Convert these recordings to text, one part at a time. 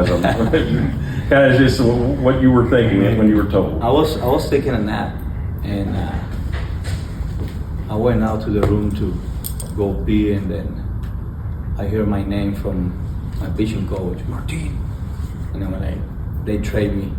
was. I'm kind of just what you were thinking when you were told. I was taking a nap, and I went out to the room to go pee, and then I hear my name from my pitching coach, Martín, and I'm like, they trade me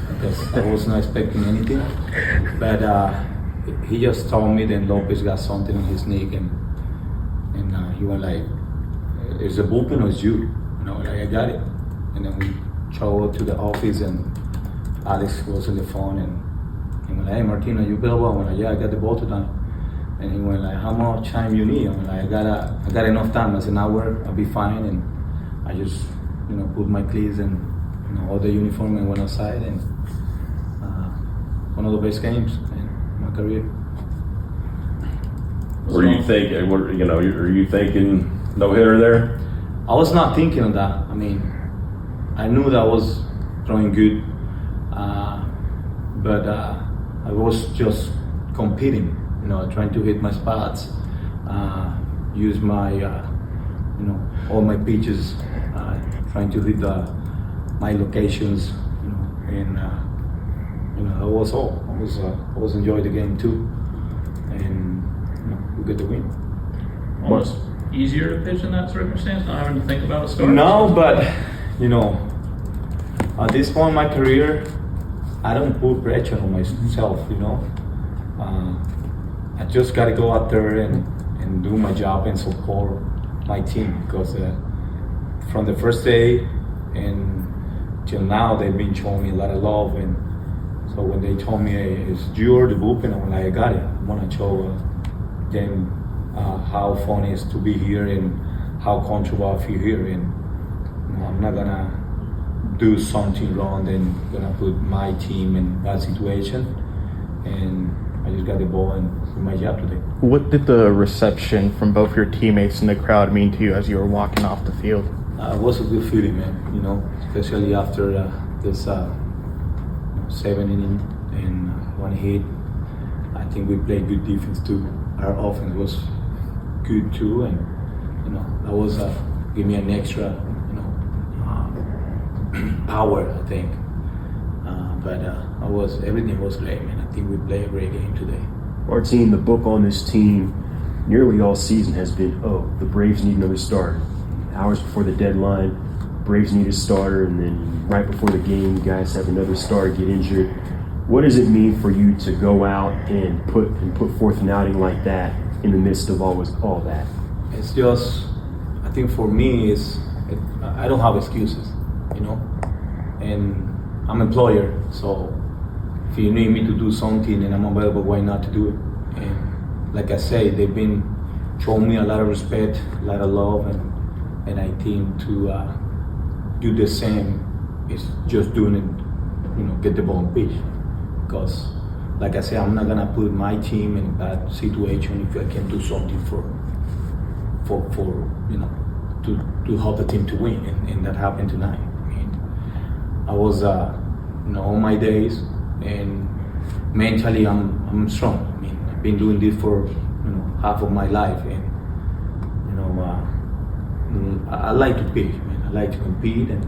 because I was not expecting anything, but he just told me that Lopez got something on his neck, and he went like, "Is the bullpen or is you?" And I was like, "I got it." And then we traveled to the office, and Alex was on the phone, and he went like, "Hey Martín, are you available?" I went like, "Yeah, I got the ball tonight." And he went like, "How much time you need?" I went like, I got enough time. I said, "An hour, I'll be fine." And I just, put my cleats and all the uniform and went outside, and one of the best games in my career. Were you thinking? Are you thinking no hitter there? I was not thinking of that. I mean, I knew that I was throwing good, but I was just competing. Trying to hit my spots, use my, all my pitches, trying to hit my locations, and that was all. I was enjoying the game too, and we get the win. Almost easier to pitch in that circumstance, not having to think about a start? No, but at this point in my career, I don't put pressure on myself. I just got to go out there and do my job and support my team, because from the first day and till now, they've been showing me a lot of love. And so when they told me, "Hey, it's you or the bullpen," I'm like, "I got it." I want to show them how fun it is to be here and how comfortable I feel here. And I'm not gonna do something wrong and gonna put my team in bad situation. And I just got the ball and did my job today. What did the reception from both your teammates and the crowd mean to you as you were walking off the field? It was a good feeling, man. Especially after this 7 inning and 1 hit. I think we played good defense too. Our offense was good too, and that was give me an extra power, I think. But everything was great, man. I think we played a great game today. Martín, the book on this team nearly all season has been, the Braves need another starter. Hours before the deadline, Braves need a starter, and then right before the game, you guys have another starter get injured. What does it mean for you to go out and put forth an outing like that in the midst of all that? It's just, I think for me, I don't have excuses, and I'm an employer, so if you need me to do something and I'm available, why not to do it? And like I say, they've been showing me a lot of respect, a lot of love, and I think to do the same is just doing it, get the ball and pitch. Because, like I say, I'm not gonna put my team in a bad situation if I can do something for to help the team to win, and that happened tonight. I mean, I was on my days, and mentally I'm strong. I mean, I've been doing this for half of my life, and I like to pitch, man. I like to compete, and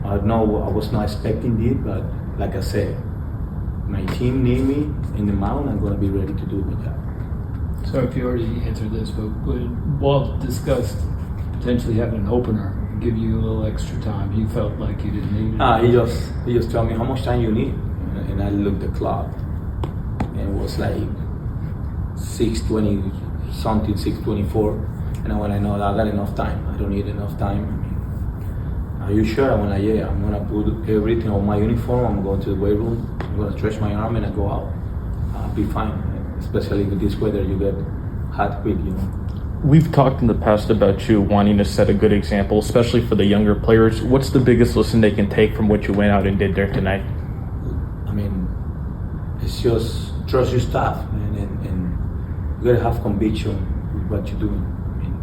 I know I was not expecting it, but like I said, my team need me in the mound. I'm gonna be ready to do my job. So if you already answered this, but when Walt discussed potentially having an opener, give you a little extra time, you felt like you didn't need it? He just told me how much time you need, and I looked at the clock, and it was like 6:20 something, 6:24, and I went, I know I got enough time. I don't need enough time. I mean, are you sure? I went like, yeah, I'm gonna put everything on my uniform. I'm going to the weight room. I'm gonna stretch my arm and I go out. I'll be fine. Especially with this weather, you get hot quick, We've talked in the past about you wanting to set a good example, especially for the younger players. What's the biggest lesson they can take from what you went out and did there tonight? I mean, it's just trust your staff, man, and you gotta have conviction with what you're doing. I mean,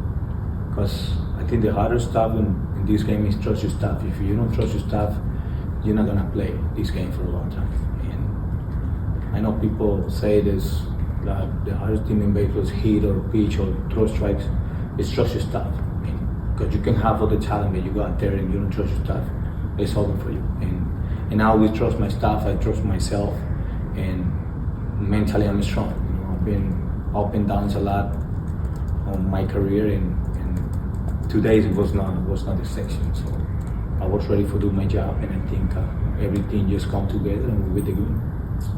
because I think the hardest stuff in this game is trust your staff. If you don't trust your staff, you're not gonna play this game for a long time. And I know people say this, that the hardest thing in baseball is hit or pitch or throw strikes. It's trust your staff. I mean, because you can have all the talent, but you go out there and you don't trust your staff, it's open for you. And I always trust my staff, I trust myself, and mentally I'm strong. You know, I've been up and downs a lot on my career, and today it was not the exception. So I was ready to do my job, and I think everything just come together and we did good.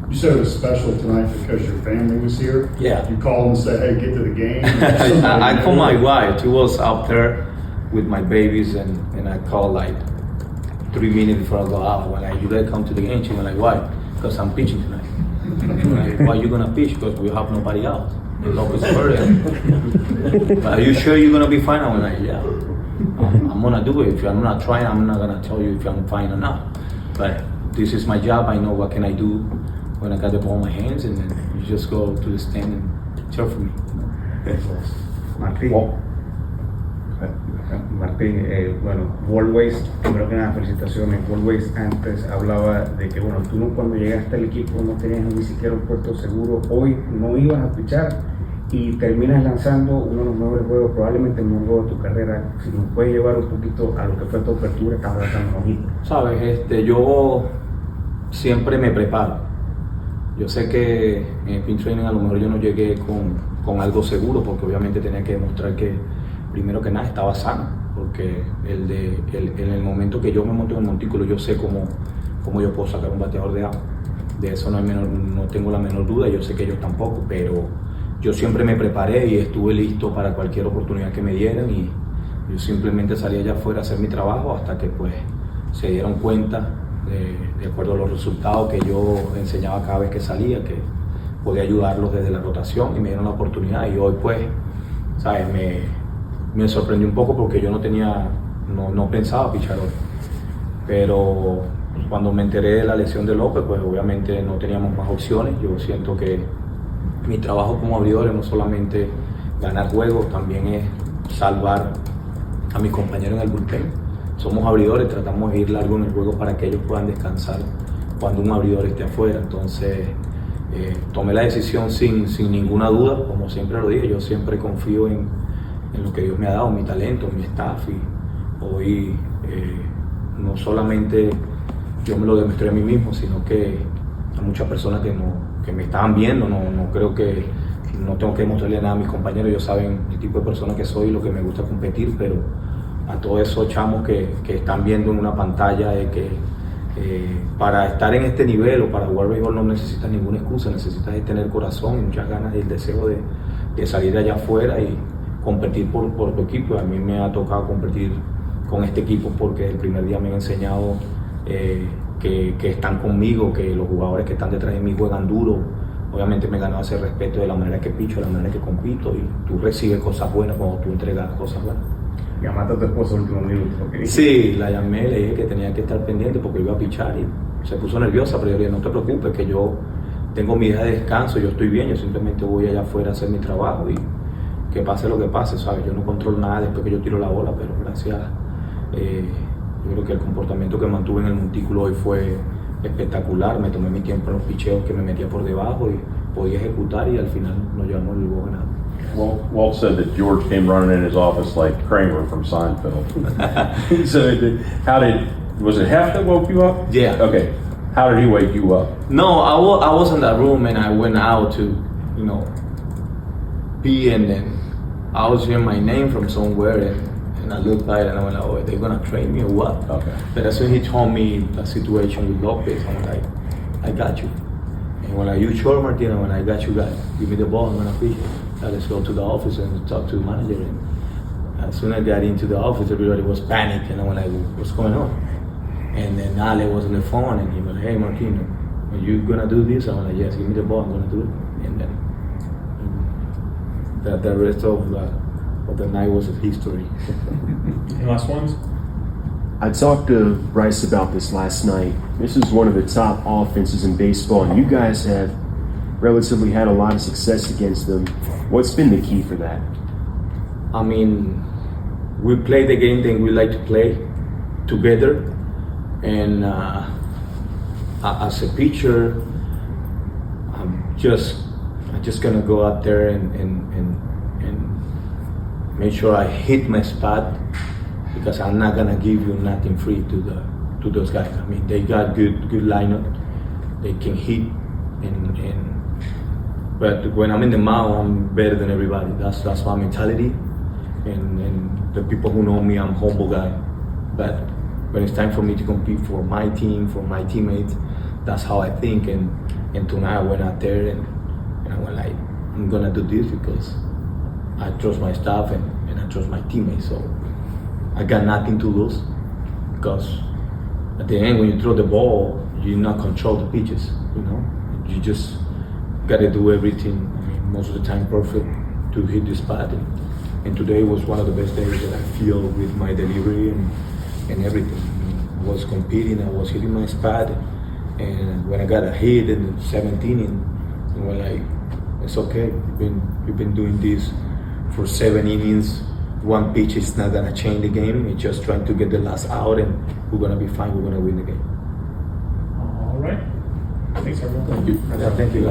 You said it was special tonight because your family was here. Yeah. You called and said, "Hey, get to the game." I called my wife. She was out there with my babies, and I called like 3 minutes before I go out. When you gotta come to the game, she was like, "Why?" Because I'm pitching tonight. I'm like, why you gonna pitch? Because we have nobody else. It's always hurt. Are you sure you're gonna be fine? I'm like, yeah. I'm gonna do it. If I'm not trying, I'm not gonna tell you if I'm fine or not. But this is my job. I know what can I do when I got the ball in my hands, and then you just go to the stand and cheer for me. Martín, Well, Martín, bueno, Always, primero que nada, felicitaciones. Always antes hablaba de que, bueno, tú cuando llegaste al equipo no tenías ni siquiera un puesto seguro. Hoy no ibas a pichar y terminas lanzando uno de los mejores juegos, probablemente el mejor juego de tu carrera. Si nos puedes llevar un poquito a lo que fue tu apertura, estás lanzando ojito. Sabes, yo siempre me preparo. Yo sé que en el pinch training a lo mejor yo no llegué con algo seguro, porque obviamente tenía que demostrar que primero que nada estaba sano, porque en el momento que yo me monto en el montículo yo sé cómo yo puedo sacar un bateador de agua. De eso no tengo la menor duda, yo sé que ellos tampoco, pero yo siempre me preparé y estuve listo para cualquier oportunidad que me dieran, y yo simplemente salí allá afuera a hacer mi trabajo hasta que pues se dieron cuenta, de acuerdo a los resultados que yo enseñaba cada vez que salía, que podía ayudarlos desde la rotación, y me dieron la oportunidad. Y hoy pues, ¿sabes? Me sorprendió un poco porque yo no pensaba pichar hoy, pero cuando me enteré de la lesión de López, pues obviamente no teníamos más opciones. Yo siento que mi trabajo como abridor es no solamente ganar juegos, también es salvar a mis compañeros en el bullpen. Somos abridores, tratamos de ir largo en el juego para que ellos puedan descansar cuando un abridor esté afuera. Entonces tomé la decisión sin ninguna duda, como siempre lo dije. Yo siempre confío en lo que Dios me ha dado, mi talento, mi staff, y hoy no solamente yo me lo demostré a mí mismo, sino que a muchas personas que me estaban viendo. No creo que no tengo que demostrarle nada a mis compañeros. Ellos saben el tipo de persona que soy y lo que me gusta competir, pero a todos esos chamos que están viendo en una pantalla de que para estar en este nivel o para jugar béisbol no necesitas ninguna excusa, necesitas tener corazón y muchas ganas y el deseo de salir de allá afuera y competir por tu equipo. A mí me ha tocado competir con este equipo porque el primer día me han enseñado que están conmigo, que los jugadores que están detrás de mí juegan duro. Obviamente me he ganado ese respeto de la manera que picho, de la manera que compito, y tú recibes cosas buenas cuando tú entregas cosas buenas. Llamaste a tu esposo el último minuto. Sí, la llamé, le dije que tenía que estar pendiente porque iba a pichar y se puso nerviosa, pero yo le dije, no te preocupes, que yo tengo mi día de descanso, yo estoy bien, yo simplemente voy allá afuera a hacer mi trabajo y que pase lo que pase, ¿sabes? Yo no controlo nada después que yo tiro la bola, pero gracias, yo creo que el comportamiento que mantuve en el montículo hoy fue espectacular. Me tomé mi tiempo en los picheos que me metía por debajo y podía ejecutar, y al final nos llevamos el juego ganado. Walt said that George came running in his office like Kramer from Seinfeld. So was it Hef that woke you up? Yeah. Okay. How did he wake you up? No, I was in that room and I went out to, pee, and then I was hearing my name from somewhere, and I looked by it and I went, oh, are they gonna trade me or what? Okay. But as soon as he told me the situation with Lopez, I'm like, I got you. And when are you sure, Martina? When I got you guys, give me the ball, I'm gonna pitch. Let's go to the office and talk to the manager. And as soon as I got into the office, everybody was panicked, and I was like, what's going on? And then Ale was on the phone, and he was like, hey, Martin, are you gonna do this? I was like, yes, give me the ball, I'm gonna do it. And then the rest of the night was history. Any last ones? I talked to Bryce about this last night. This is one of the top offenses in baseball, and you guys have relatively had a lot of success against them. What's been the key for that? I mean, we play the game that we like to play together, and as a pitcher, I'm just gonna go out there and make sure I hit my spot, because I'm not gonna give you nothing free to to those guys. I mean, they got good lineup. They can hit, but when I'm in the mound, I'm better than everybody. That's my mentality. And the people who know me, I'm a humble guy. But when it's time for me to compete for my team, for my teammates, that's how I think. And tonight I went out there and I went like, I'm gonna do this because I trust my staff and I trust my teammates. So I got nothing to lose, because at the end when you throw the ball, you not control the pitches. You know, you just gotta do everything. I mean, most of the time perfect to hit the spot. And today was one of the best days that I feel with my delivery and everything. I was competing, I was hitting my spot, and when I got a hit in the 7th inning, we're like, it's okay. You've been doing this for 7 innings. One pitch is not gonna change the game. It's just trying to get the last out, and we're gonna be fine. We're gonna win the game. All right. Thanks, everyone. Thank you.